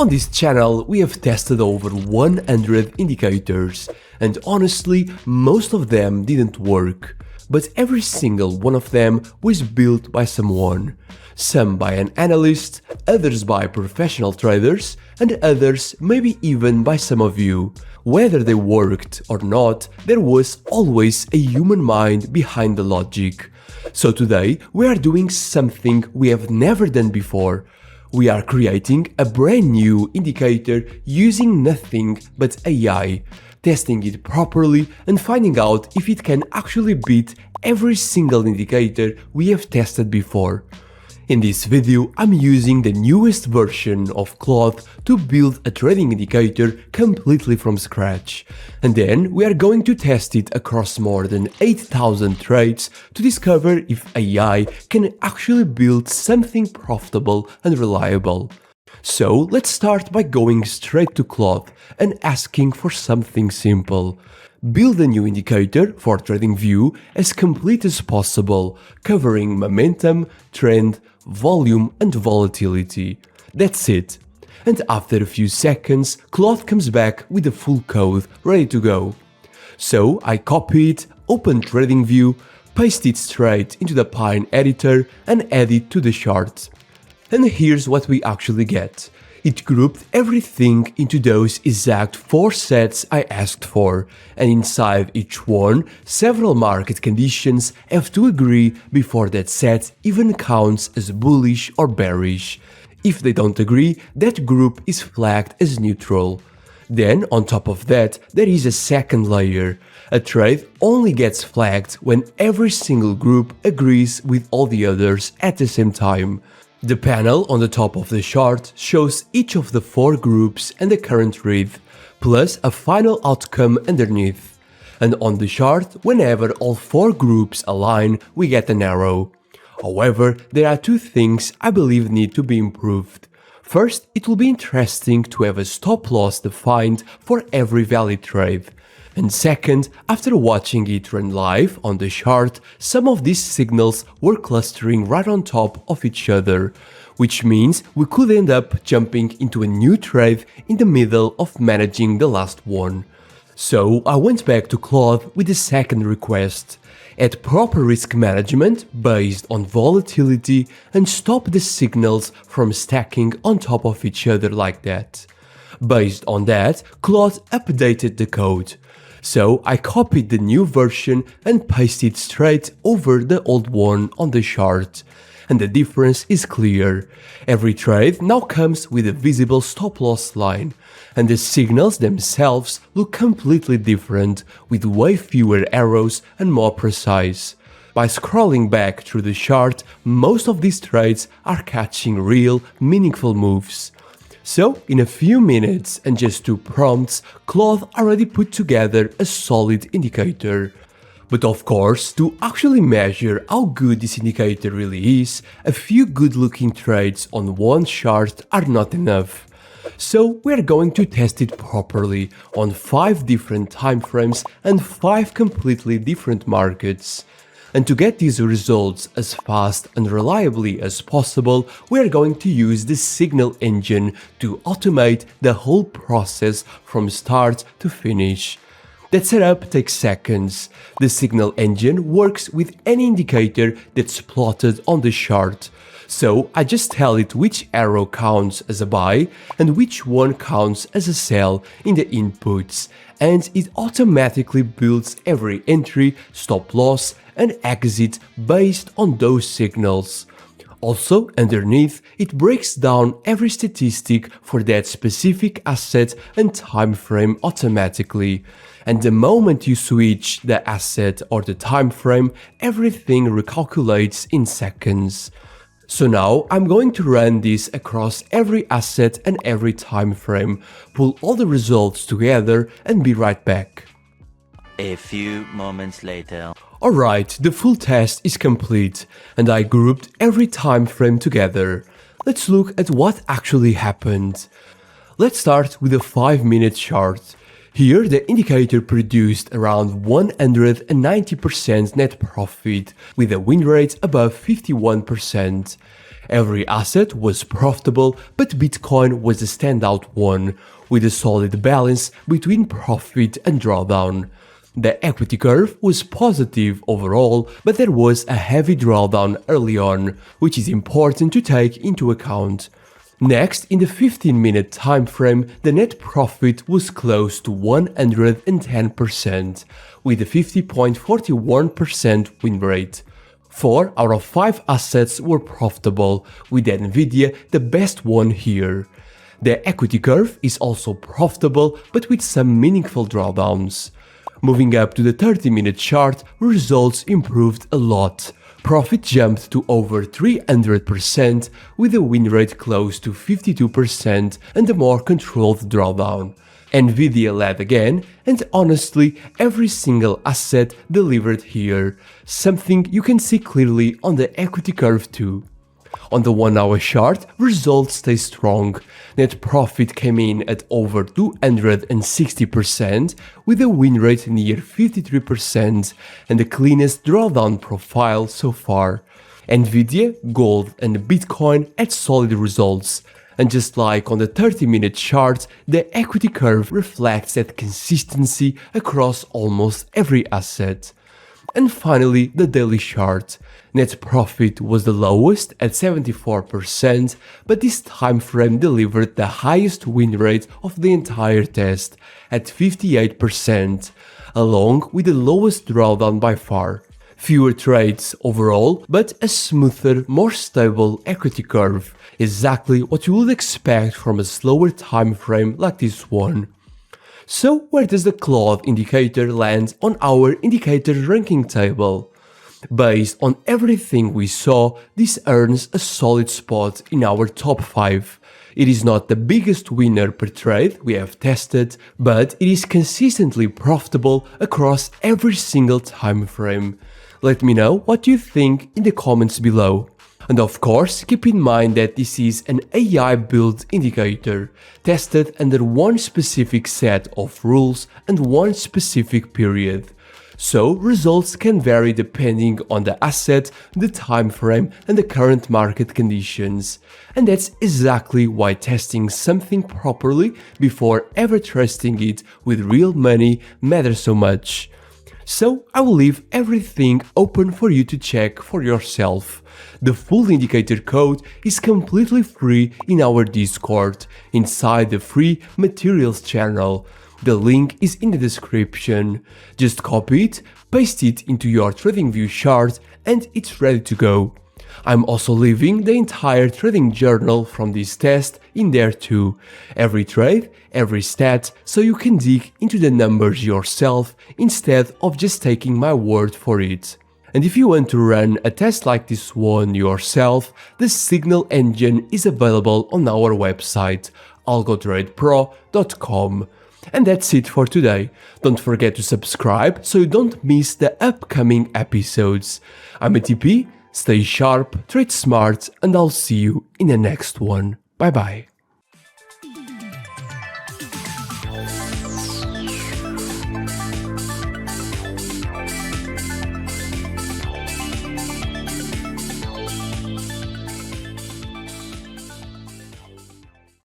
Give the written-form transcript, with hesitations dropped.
On this channel we have tested over 100 indicators, and honestly most of them didn't work. But every single one of them was built by someone. Some by an analyst, others by professional traders, and others maybe even by some of you. Whether they worked or not, there was always a human mind behind the logic. So today we are doing something we have never done before. We are creating a brand new indicator using nothing but AI, testing it properly and finding out if it can actually beat every single indicator we have tested before. In this video, I'm using the newest version of Claude to build a trading indicator completely from scratch. And then we are going to test it across more than 8,000 trades to discover if AI can actually build something profitable and reliable. So let's start by going straight to Claude and asking for something simple. Build a new indicator for TradingView as complete as possible, covering momentum, trend, volume and volatility. That's it. And after a few seconds, Claude comes back with the full code ready to go. So I copy it, open TradingView, paste it straight into the Pine editor and add it to the chart. And here's what we actually get. It grouped everything into those exact 4 sets I asked for, and inside each one, several market conditions have to agree before that set even counts as bullish or bearish. If they don't agree, that group is flagged as neutral. Then, on top of that, there is a second layer. A trade only gets flagged when every single group agrees with all the others at the same time. The panel on the top of the chart shows each of the 4 groups and the current read, plus a final outcome underneath. And on the chart, whenever all 4 groups align, we get an arrow. However, there are 2 things I believe need to be improved. First, it will be interesting to have a stop loss defined for every valid trade. And second, after watching it run live on the chart, some of these signals were clustering right on top of each other, which means we could end up jumping into a new trade in the middle of managing the last one. So I went back to Claude with the second request. Add proper risk management based on volatility and stop the signals from stacking on top of each other like that. Based on that, Claude updated the code. So I copied the new version and pasted straight over the old one on the chart. And the difference is clear. Every trade now comes with a visible stop loss line, and the signals themselves look completely different, with way fewer arrows and more precise. By scrolling back through the chart, most of these trades are catching real, meaningful moves. So, in a few minutes and just 2 prompts, Claude already put together a solid indicator. But of course, to actually measure how good this indicator really is, a few good-looking trades on one chart are not enough. So we are going to test it properly on 5 different timeframes and 5 completely different markets. And to get these results as fast and reliably as possible, we are going to use the signal engine to automate the whole process from start to finish. That setup takes seconds. The signal engine works with any indicator that's plotted on the chart. So I just tell it which arrow counts as a buy and which one counts as a sell in the inputs, and it automatically builds every entry, stop loss and exit based on those signals. Also, underneath, it breaks down every statistic for that specific asset and time frame automatically. And the moment you switch the asset or the time frame, everything recalculates in seconds. So now I'm going to run this across every asset and every time frame, pull all the results together and be right back. A few moments later. Alright, the full test is complete, and I grouped every time frame together. Let's look at what actually happened. Let's start with a 5-minute chart. Here, the indicator produced around 190% net profit, with a win rate above 51%. Every asset was profitable, but Bitcoin was the standout one, with a solid balance between profit and drawdown. The equity curve was positive overall, but there was a heavy drawdown early on, which is important to take into account. Next, in the 15-minute time frame, the net profit was close to 110%, with a 50.41% win rate. 4 out of 5 assets were profitable, with Nvidia the best one here. The equity curve is also profitable, but with some meaningful drawdowns. Moving up to the 30-minute chart, results improved a lot. Profit jumped to over 300%, with a win rate close to 52% and a more controlled drawdown. Nvidia led again, and honestly, every single asset delivered here, something you can see clearly on the equity curve too. On the 1-hour chart, results stay strong. Net profit came in at over 260%, with a win rate near 53% and the cleanest drawdown profile so far. Nvidia, gold and Bitcoin had solid results. And just like on the 30-minute chart, the equity curve reflects that consistency across almost every asset. And finally, the daily chart. Net profit was the lowest at 74%, but this time frame delivered the highest win rate of the entire test at 58%, along with the lowest drawdown by far. Fewer trades overall, but a smoother, more stable equity curve, exactly what you would expect from a slower time frame like this one. So where does the Claude indicator land on our indicator ranking table? Based on everything we saw, this earns a solid spot in our top 5. It is not the biggest winner per trade we have tested, but it is consistently profitable across every single time frame. Let me know what you think in the comments below. And of course, keep in mind that this is an AI-built indicator, tested under one specific set of rules and one specific period. So, results can vary depending on the asset, the time frame, and the current market conditions. And that's exactly why testing something properly before ever trusting it with real money matters so much. So I will leave everything open for you to check for yourself. The full indicator code is completely free in our Discord, inside the free materials channel. The link is in the description. Just copy it, paste it into your TradingView chart, and it's ready to go. I'm also leaving the entire trading journal from this test in there too. Every trade, every stat, so you can dig into the numbers yourself instead of just taking my word for it. And if you want to run a test like this one yourself, the Signal engine is available on our website, algotradepro.com. And that's it for today. Don't forget to subscribe so you don't miss the upcoming episodes. I'm ATP. Stay sharp, trade smart, and I'll see you in the next one. Bye bye.